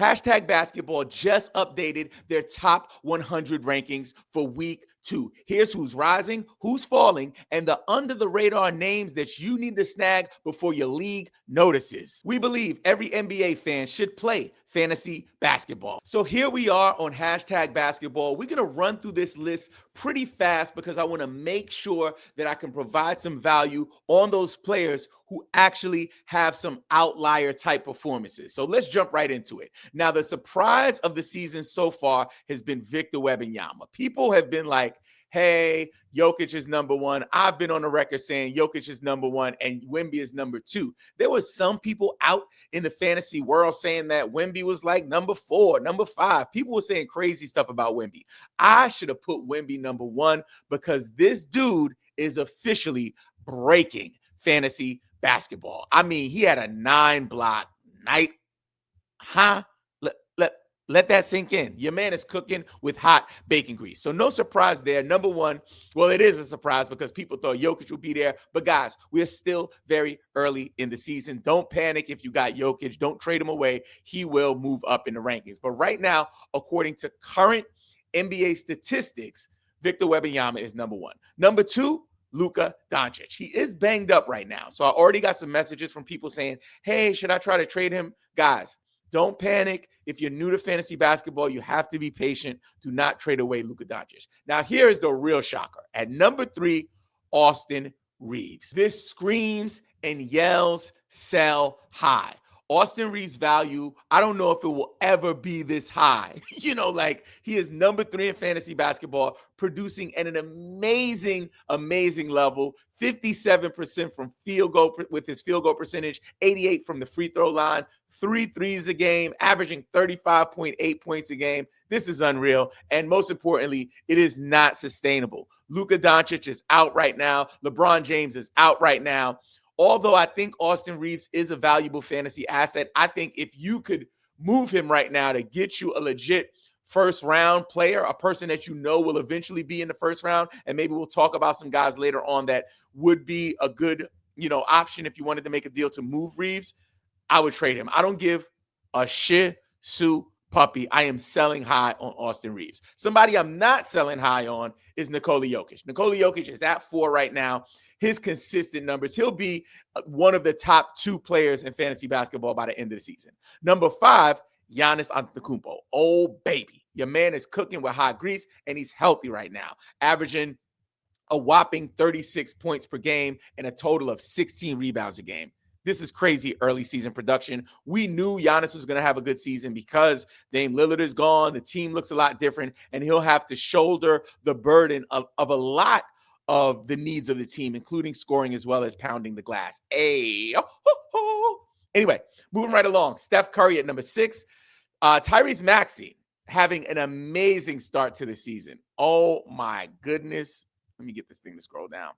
Hashtag Basketball just updated their top 100 rankings for week 2. Here's who's rising, who's falling, and the under-the-radar names that you need to snag before your league notices. We believe every NBA fan should play fantasy basketball. So here we are on Hashtag Basketball. We're going to run through this list pretty fast because I want to make sure that I can provide some value on those players who actually have some outlier type performances. So let's jump right into it. Now, the surprise of the season so far has been Victor Wembanyama. People have been like, hey, Jokic is number 1. I've been on the record saying Jokic is number 1 and Wemby is number 2. There was some people out in the fantasy world saying that Wemby was like number 4, number 5. People were saying crazy stuff about Wemby. I should have put Wemby number 1 because this dude is officially breaking fantasy basketball. I mean, he had a 9-block night. Let that sink in. Your man is cooking with hot bacon grease. So no surprise there. Number 1, well, it is a surprise because people thought Jokic would be there. But guys, we're still very early in the season. Don't panic if you got Jokic. Don't trade him away. He will move up in the rankings. But right now, according to current NBA statistics, Victor Wembanyama is number 1. Number 2, Luka Doncic. He is banged up right now. So I already got some messages from people saying, hey, should I try to trade him? Guys, don't panic. If you're new to fantasy basketball, you have to be patient. Do not trade away Luka Doncic. Now, here is the real shocker. At number 3, Austin Reeves. This screams and yells sell high. Austin Reeves' value, I don't know if it will ever be this high. He is number 3 in fantasy basketball, producing at an amazing level, 57% from field goal with his field goal percentage, 88 from the free throw line, 3 threes a game, averaging 35.8 points a game. This is unreal. And most importantly, it is not sustainable. Luka Doncic is out right now. LeBron James is out right now. Although I think Austin Reeves is a valuable fantasy asset, I think if you could move him right now to get you a legit first-round player, a person that you know will eventually be in the first round, and maybe we'll talk about some guys later on that would be a good, option if you wanted to make a deal to move Reeves, I would trade him. I don't give a shih-tzu puppy. I am selling high on Austin Reeves. Somebody I'm not selling high on is Nikola Jokic. Nikola Jokic is at 4 right now. His consistent numbers, he'll be one of the top 2 players in fantasy basketball by the end of the season. Number 5, Giannis Antetokounmpo. Oh, baby. Your man is cooking with hot grease, and he's healthy right now, averaging a whopping 36 points per game and a total of 16 rebounds a game. This is crazy early season production. We knew Giannis was going to have a good season because Dame Lillard is gone. The team looks a lot different, and he'll have to shoulder the burden of a lot of the needs of the team, including scoring as well as pounding the glass. Anyway, moving right along. Steph Curry at number 6. Tyrese Maxey having an amazing start to the season. Oh, my goodness. Let me get this thing to scroll down.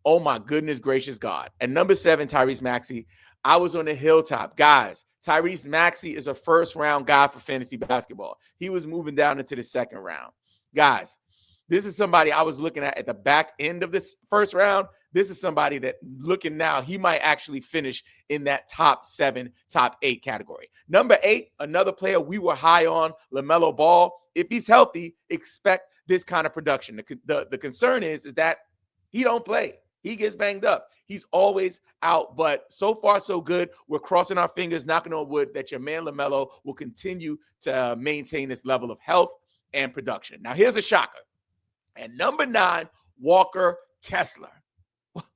Oh, my goodness gracious God. At number 7, Tyrese Maxey. I was on the hilltop. Guys, Tyrese Maxey is a first-round guy for fantasy basketball. He was moving down into the second round. Guys, this is somebody I was looking at the back end of this first round. This is somebody that looking now, he might actually finish in that top 7, top 8 category. Number 8, another player we were high on, LaMelo Ball. If he's healthy, expect this kind of production. The concern is that he don't play. He gets banged up. He's always out, but so far so good. We're crossing our fingers, knocking on wood, that your man LaMelo will continue to maintain this level of health and production. Now, here's a shocker. And number 9, Walker Kessler.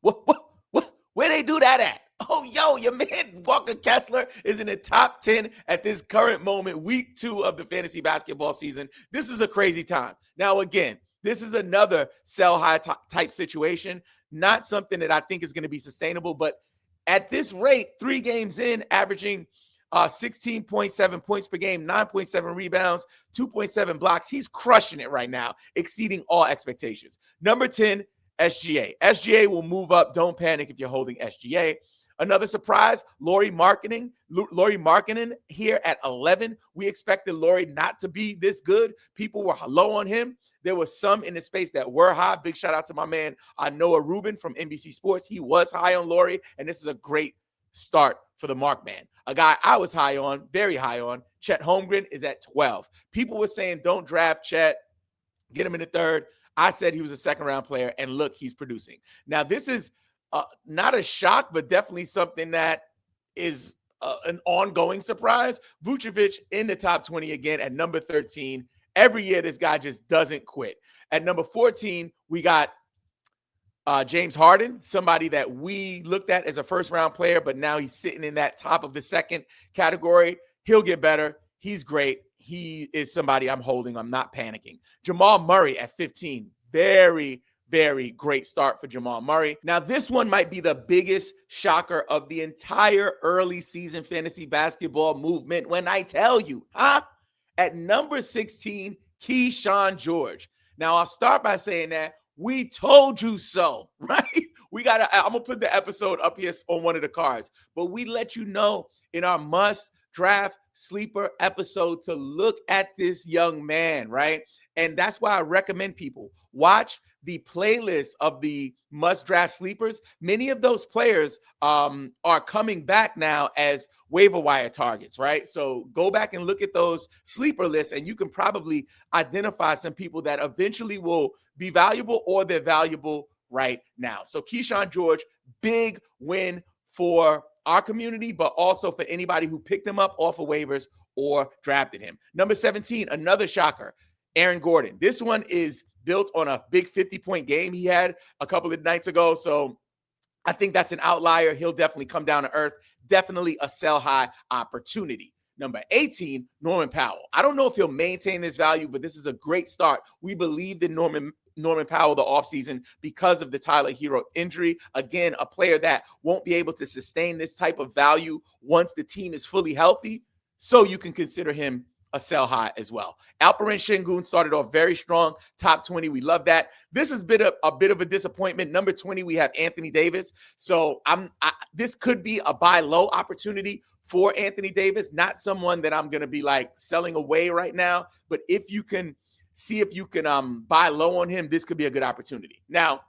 Where they do that at? Oh, your man Walker Kessler is in the top 10 at this current moment, week 2 of the fantasy basketball season. This is a crazy time. Now, again, this is another sell high type situation, not something that I think is going to be sustainable. But at this rate, 3 games in, averaging 16.7 points per game, 9.7 rebounds, 2.7 blocks. He's crushing it right now, exceeding all expectations. Number 10, SGA. SGA will move up. Don't panic if you're holding SGA. Another surprise, Lauri Markkanen here at 11. We expected Lauri not to be this good. People were low on him. There was some in the space that were high. Big shout out to my man, Noah Rubin from NBC Sports. He was high on Lauri, and this is a great start for the mark man. A guy I was high on, very high on, Chet Holmgren, is at 12. People were saying, don't draft Chet, get him in the third. I said he was a second-round player, and look, he's producing. Now, this is not a shock, but definitely something that is an ongoing surprise. Vucevic in the top 20 again at number 13. Every year, this guy just doesn't quit. At number 14, we got James Harden, somebody that we looked at as a first-round player, but now he's sitting in that top of the second category. He'll get better. He's great. He is somebody I'm holding. I'm not panicking. Jamal Murray at 15. Very, very great start for Jamal Murray. Now, this one might be the biggest shocker of the entire early season fantasy basketball movement when I tell you, At number 16, Keyshawn George. Now, I'll start by saying that we told you so, right? I'm going to put the episode up here on one of the cards, but we let you know in our must draft sleeper episode to look at this young man, right? And that's why I recommend people watch the playlist of the must draft sleepers. Many of those players are coming back now as waiver wire targets, right? So go back and look at those sleeper lists, and you can probably identify some people that eventually will be valuable, or they're valuable right now. So Keyshawn George, big win for our community, but also for anybody who picked him up off of waivers or drafted him. Number 17, another shocker, Aaron Gordon. This one is built on a big 50-point game he had a couple of nights ago. So I think that's an outlier. He'll definitely come down to earth. Definitely a sell high opportunity. Number 18, Norman Powell. I don't know if he'll maintain this value, but this is a great start. We believed in Norman Powell the offseason because of the Tyler Hero injury. Again, a player that won't be able to sustain this type of value once the team is fully healthy. So you can consider him a sell high as well. Alperen Sengun started off very strong, top 20. We love that. This has been a bit of a disappointment. Number 20, we have Anthony Davis. So this could be a buy low opportunity for Anthony Davis. Not someone that I'm going to be like selling away right now, but if you can see if you can buy low on him, this could be a good opportunity. Now,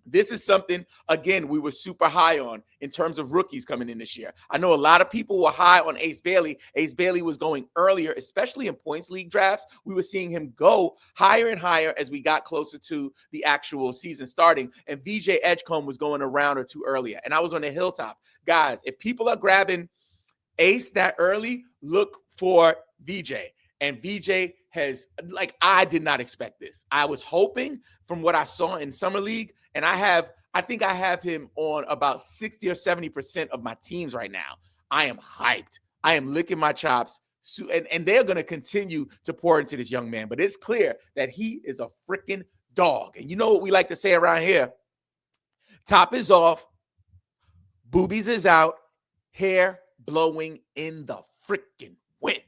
this is something, again, we were super high on in terms of rookies coming in this year. I know a lot of people were high on Ace Bailey. Ace Bailey was going earlier, especially in points league drafts. We were seeing him go higher and higher as we got closer to the actual season starting. And VJ Edgecombe was going a round or two earlier. And I was on the hilltop. Guys, if people are grabbing Ace that early, look for VJ. And VJ has, I did not expect this. I was hoping from what I saw in Summer League, and I think I have him on about 60 or 70% of my teams right now. I am hyped. I am licking my chops. And they're going to continue to pour into this young man. But it's clear that he is a freaking dog. And you know what we like to say around here? Top is off. Boobies is out. Hair blowing in the freaking wind.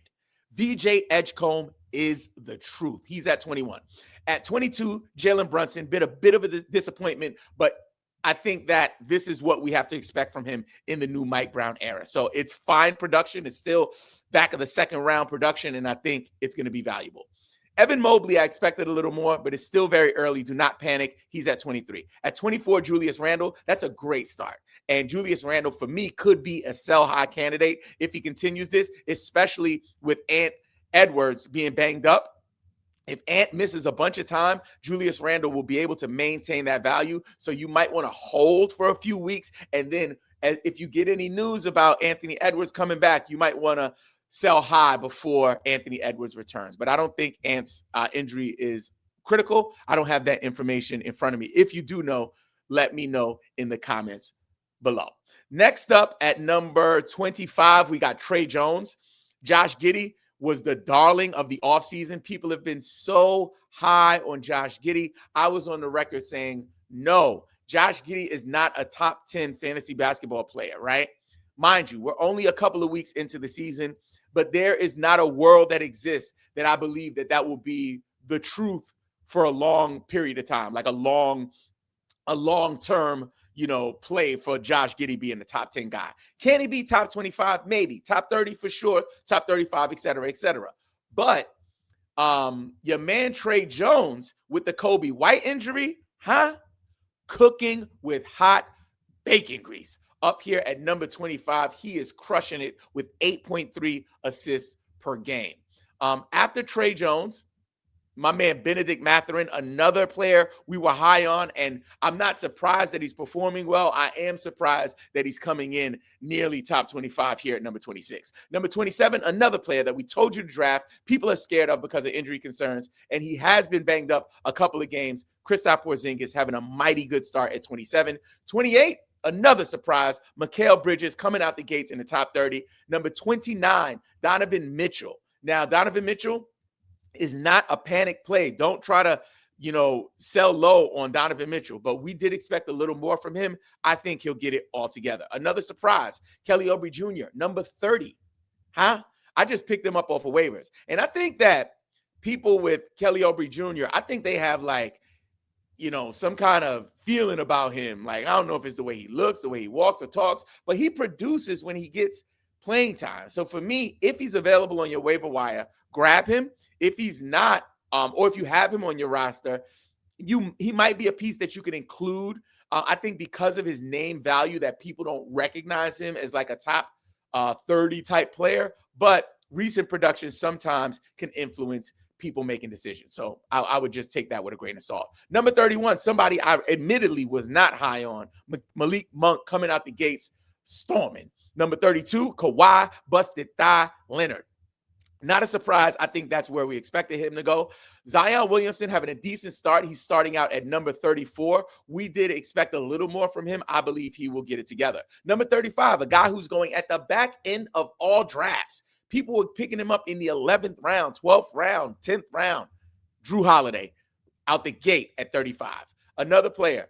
VJ Edgecombe is the truth. He's at 21. At 22, Jalen Brunson, been a bit of a disappointment, but I think that this is what we have to expect from him in the new Mike Brown era. So it's fine production. It's still back of the second round production, and I think it's going to be valuable. Evan Mobley, I expected a little more, but it's still very early. Do not panic. He's at 23. At 24, Julius Randle, that's a great start. And Julius Randle, for me, could be a sell-high candidate if he continues this, especially with Ant Edwards being banged up. If Ant misses a bunch of time, Julius Randle will be able to maintain that value. So you might want to hold for a few weeks. And then if you get any news about Anthony Edwards coming back, you might want to sell high before Anthony Edwards returns. But I don't think Ant's injury is critical. I don't have that information in front of me. If you do know, let me know in the comments below. Next up at number 25, we got Trey Jones. Josh Giddey was the darling of the offseason. People have been so high on Josh Giddey. I was on the record saying, no, Josh Giddey is not a top 10 fantasy basketball player, right? Mind you, we're only a couple of weeks into the season, but there is not a world that exists that I believe that will be the truth for a long period of time, like a long-term, play for Josh Giddey being the top 10 guy. Can he be top 25? Maybe. Top 30 for sure. Top 35, et cetera, et cetera. But your man Trey Jones with the Kobe White injury, cooking with hot bacon grease. up here at number 25. He is crushing it with 8.3 assists per game. After Trey Jones, my man Benedict Mathurin, another player we were high on, and I'm not surprised that he's performing well. I am surprised that he's coming in nearly top 25 here at number 26. Number 27, another player that we told you to draft. People are scared of because of injury concerns, and he has been banged up a couple of games. Kristaps Porzingis having a mighty good start at 27. 28, another surprise, Mikal Bridges coming out the gates in the top 30. Number 29, Donovan Mitchell. Now, Donovan Mitchell is not a panic play. Don't try to, sell low on Donovan Mitchell, but we did expect a little more from him. I think he'll get it all together. Another surprise, Kelly Oubre Jr., number 30. I just picked him up off of waivers. And I think that people with Kelly Oubre Jr., I think they have some kind of feeling about him. Like, I don't know if it's the way he looks, the way he walks or talks, but he produces when he gets playing time. So for me, if he's available on your waiver wire, grab him. If he's not, or if you have him on your roster, he might be a piece that you can include. I think because of his name value that people don't recognize him as like a top 30 type player, but recent production sometimes can influence people making decisions. So I would just take that with a grain of salt. Number 31, somebody I admittedly was not high on, Malik Monk coming out the gates storming. Number 32, Kawhi busted thigh Leonard. Not a surprise. I think that's where we expected him to go. Zion Williamson having a decent start. He's starting out at number 34. We did expect a little more from him. I believe he will get it together. Number 35, a guy who's going at the back end of all drafts. People were picking him up in the 11th round, 12th round, 10th round. Jrue Holiday out the gate at 35. Another player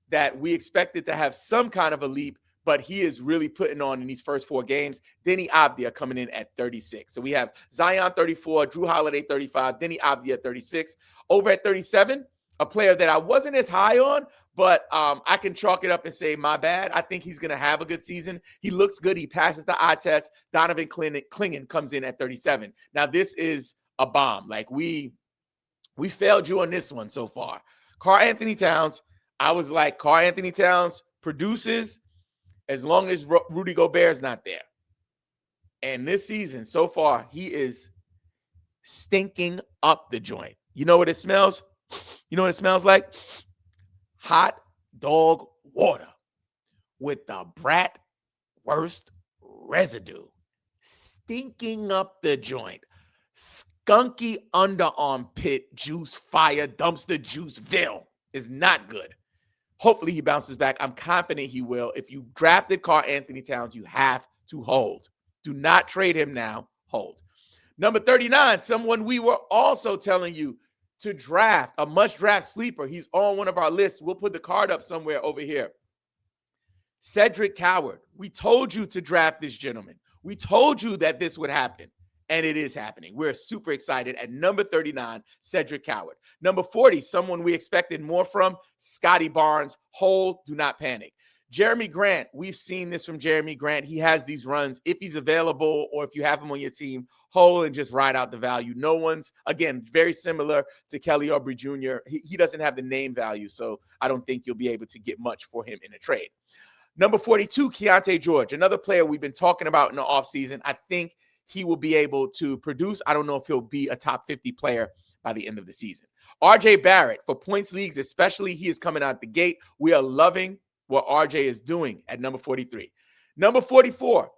that we expected to have some kind of a leap, but he is really putting on in these first 4 games. Denny Avdia coming in at 36. So we have Zion 34, Jrue Holiday 35, Denny Avdia 36. Over at 37, a player that I wasn't as high on, but I can chalk it up and say, my bad. I think he's going to have a good season. He looks good. He passes the eye test. Donovan Clingan comes in at 37. Now, this is a bomb. Like, we failed you on this one so far. Karl-Anthony Towns, I was like, Karl-Anthony Towns produces as long as Rudy Gobert is not there. And this season, so far, he is stinking up the joint. You know what it smells? You know what it smells like? Hot dog water with the bratwurst residue. Stinking up the joint. Skunky underarm pit juice fire dumpster juiceville is not good. Hopefully he bounces back. I'm confident he will. If you drafted Karl-Anthony Towns, you have to hold. Do not trade him now. Hold. Number 39, someone we were also telling you to draft, a must-draft sleeper. He's on one of our lists. We'll put the card up somewhere over here. Cedric Coward. We told you to draft this gentleman. We told you that this would happen. And it is happening. We're super excited. At number 39, Cedric Coward. Number 40, someone we expected more from, Scotty Barnes. Hold, do not panic. Jeremy Grant, we've seen this from Jeremy Grant. He has these runs. If he's available or if you have him on your team, hold and just ride out the value. No one's, again, very similar to Kelly Oubre Jr. He doesn't have the name value, so I don't think you'll be able to get much for him in a trade. Number 42, Keontae George, another player we've been talking about in the offseason. I think he will be able to produce. I don't know if he'll be a top 50 player by the end of the season. RJ Barrett, for points leagues especially, he is coming out the gate. We are loving what RJ is doing at number 43. Number 44,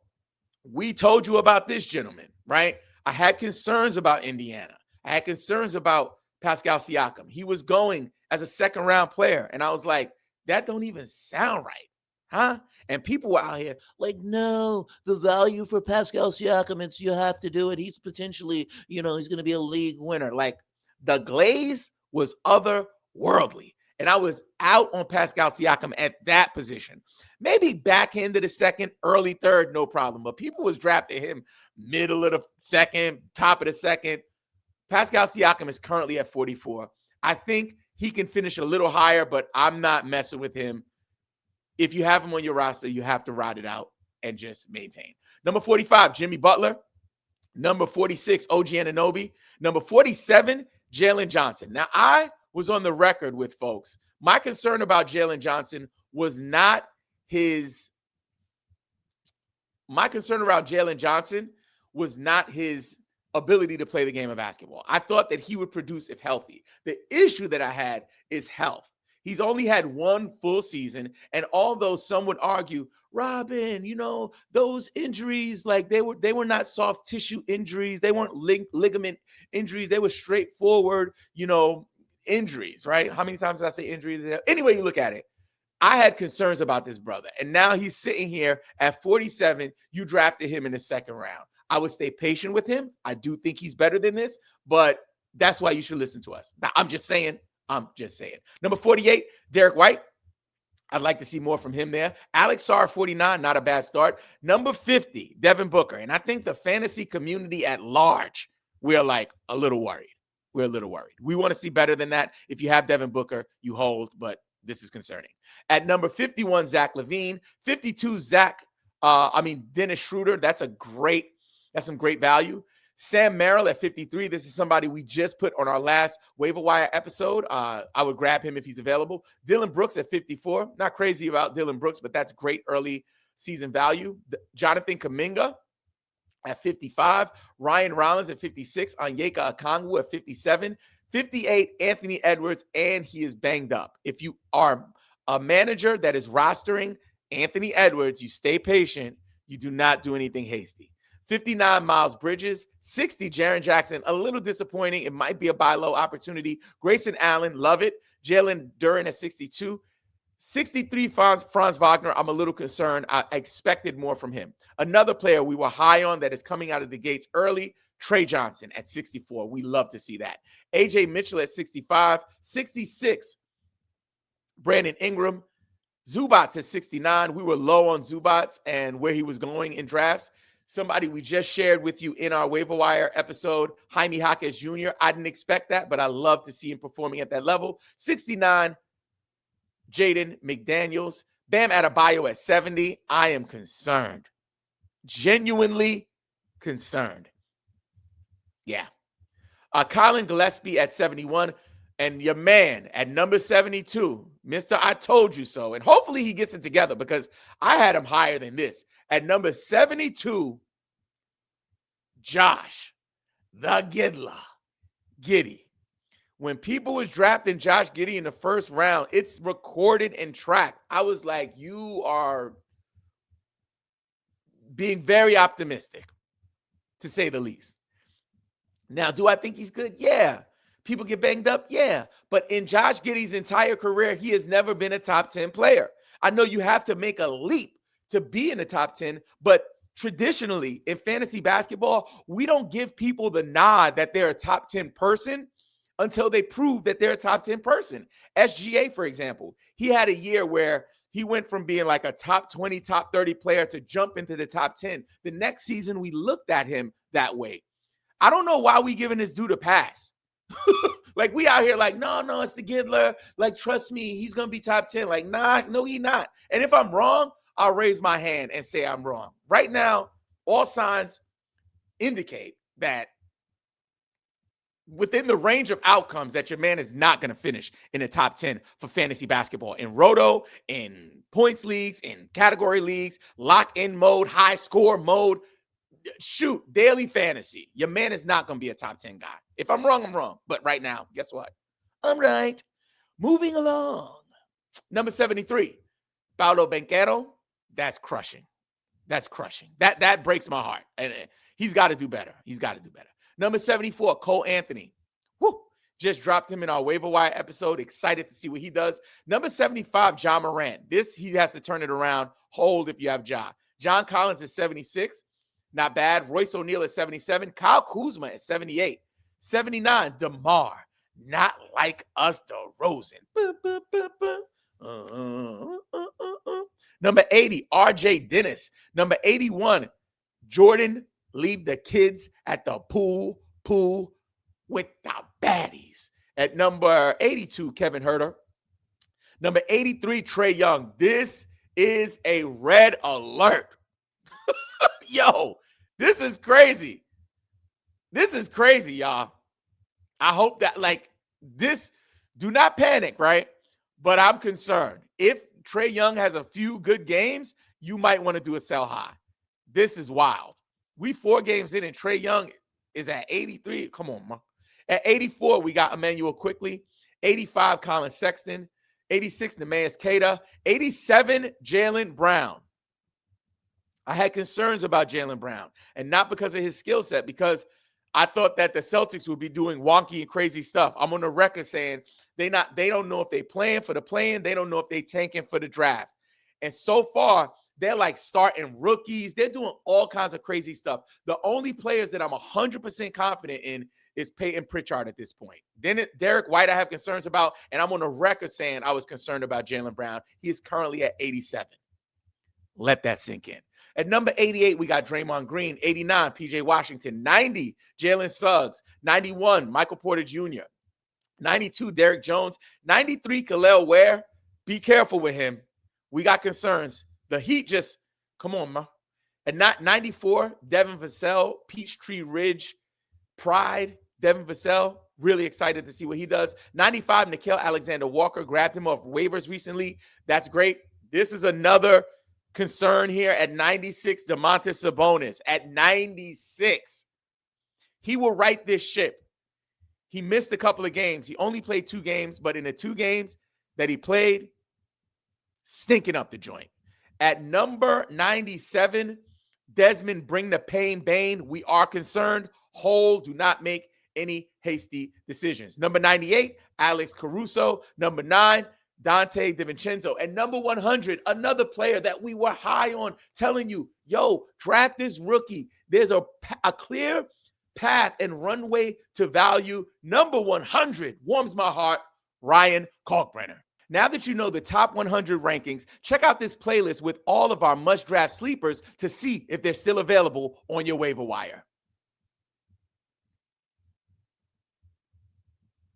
we told you about this gentleman, right? I had concerns about Indiana. I had concerns about Pascal Siakam. He was going as a second-round player, and I was like, that don't even sound right, huh? And people were out here like, no, the value for Pascal Siakam, it's you have to do it. He's potentially, he's going to be a league winner. Like, the glaze was otherworldly. And I was out on Pascal Siakam at that position. Maybe back end of the second, early third, no problem. But people was drafting him middle of the second, top of the second. Pascal Siakam is currently at 44. I think he can finish a little higher, but I'm not messing with him. If you have him on your roster, you have to ride it out and just maintain. Number 45, Jimmy Butler. Number 46, OG Anunoby. Number 47, Jalen Johnson. Now, I was on the record with folks. My concern about Jalen Johnson was not his my concern around Jalen Johnson was not his ability to play the game of basketball. I thought that he would produce if healthy. The issue that I had is health. He's only had one full season. And although some would argue, Robin, those injuries, like they were not soft tissue injuries. They weren't ligament injuries. They were straightforward, injuries, right? How many times did I say injuries? Anyway, you look at it. I had concerns about this brother. And now he's sitting here at 47. You drafted him in the second round. I would stay patient with him. I do think he's better than this, but that's why you should listen to us. Now, I'm just saying. Number 48, Derek White. I'd like to see more from him there. Alex Sarr, 49, not a bad start. Number 50, Devin Booker. And I think the fantasy community at large, we're like a little worried. We're a little worried. We want to see better than that. If you have Devin Booker, you hold, but this is concerning. At number 51, Zach LaVine. 52, Dennis Schroeder. That's some great value. Sam Merrill at 53. This is somebody we just put on our last waiver wire episode. I would grab him if he's available. Dylan Brooks at 54. Not crazy about Dylan Brooks, but that's great early season value. Jonathan Kuminga at 55. Ryan Rollins at 56. Onyeka Okongwu at 57. 58, Anthony Edwards, and he is banged up. If you are a manager that is rostering Anthony Edwards, you stay patient. You do not do anything hasty. 59, Miles Bridges. 60, Jaren Jackson. A little disappointing. It might be a buy low opportunity. Grayson Allen, love it. Jalen Duren at 62. 63, Franz Wagner. I'm a little concerned. I expected more from him. Another player we were high on that is coming out of the gates early, Trey Johnson at 64. We love to see that. AJ Mitchell at 65. 66, Brandon Ingram. Zubats at 69. We were low on Zubats and where he was going in drafts. Somebody we just shared with you in our waiver wire episode, Jaime Jaquez Jr. I didn't expect that, but I love to see him performing at that level. 69, Jaden McDaniels. Bam Adebayo at 70. I am concerned. Genuinely concerned. Yeah. Colin Gillespie at 71. And your man at number 72, Mr. I Told You So. And hopefully he gets it together because I had him higher than this. At number 72, Josh, the Giddey. When people was drafting Josh Giddey in the first round, it's recorded and tracked. I was like, you are being very optimistic, to say the least. Now, do I think he's good? Yeah. People get banged up? Yeah. But in Josh Giddey's entire career, he has never been a top 10 player. I know you have to make a leap to be in the top 10, but traditionally in fantasy basketball, we don't give people the nod that they're a top 10 person until they prove that they're a top 10 person. SGA, for example, he had a year where he went from being like a top 20, top 30 player to jump into the top 10. The next season, we looked at him that way. I don't know why we giving this dude a pass. Like we out here like, no, it's the Giddler. Like, trust me, he's going to be top 10. Like, nah, no, he not. And if I'm wrong, I'll raise my hand and say I'm wrong. Right now, all signs indicate that within the range of outcomes that your man is not going to finish in the top 10 for fantasy basketball in roto, in points leagues, in category leagues, lock-in mode, high score mode. Shoot, daily fantasy. Your man is not going to be a top 10 guy. If I'm wrong, I'm wrong. But right now, guess what? I'm right. Moving along. Number 73, Paolo Banchero. That's crushing. That breaks my heart. And he's got to do better. Number 74, Cole Anthony. Woo. Just dropped him in our waiver wire episode. Excited to see what he does. Number 75, Ja Morant. This, he has to turn it around. Hold if you have Ja. John Collins is 76. Not bad. Royce O'Neal at 77. Kyle Kuzma at 78. 79, DeMar. Not like us, DeRozan. Number 80, RJ Dennis. Number 81, Jordan. Leave the kids at the pool with the baddies. At number 82, Kevin Huerter. Number 83, Trae Young. This is a red alert. Yo, this is crazy. Y'all. I hope that, like, this, do not panic, right? But I'm concerned. If Trae Young has a few good games, you might want to do a sell high. This is wild. We 4 games in and Trae Young is at 83. Come on, man. At 84, we got Emmanuel Quickly. 85, Colin Sexton. 86, Neemias Queta. 87, Jaylen Brown. I had concerns about Jaylen Brown, and not because of his skill set, because I thought that the Celtics would be doing wonky and crazy stuff. I'm on the record saying they don't know if they playing for the play-in. They don't know if they tanking for the draft. And so far, they're like starting rookies. They're doing all kinds of crazy stuff. The only players that I'm 100% confident in is Peyton Pritchard at this point. Then Derek White I have concerns about, and I'm on the record saying I was concerned about Jaylen Brown. He is currently at 87. Let that sink in. At number 88, we got Draymond Green. 89, PJ Washington. 90, Jalen Suggs. 91, Michael Porter Jr. 92, Derek Jones. 93, Khalil Ware. Be careful with him. We got concerns. The Heat just, come on, man. At 94, Devin Vassell, Peachtree Ridge, Pride, Devin Vassell. Really excited to see what he does. 95, Nickeil Alexander-Walker. Grabbed him off waivers recently. That's great. This is another concern here at 96, Domantas Sabonis. At 96, he will right this ship. He missed a couple of games. He only played 2 games, but in the 2 games that he played, stinking up the joint. At number 97, Desmond Bring the Pain Bane. We are concerned. Hold, do not make any hasty decisions. Number 98, Alex Caruso. Number 9, Dante DiVincenzo. And number 100, another player that we were high on, telling you, yo, draft this rookie. There's a clear path and runway to value. Number 100, warms my heart, Ryan Kalkbrenner. Now that you know the top 100 rankings, check out this playlist with all of our must-draft sleepers to see if they're still available on your waiver wire.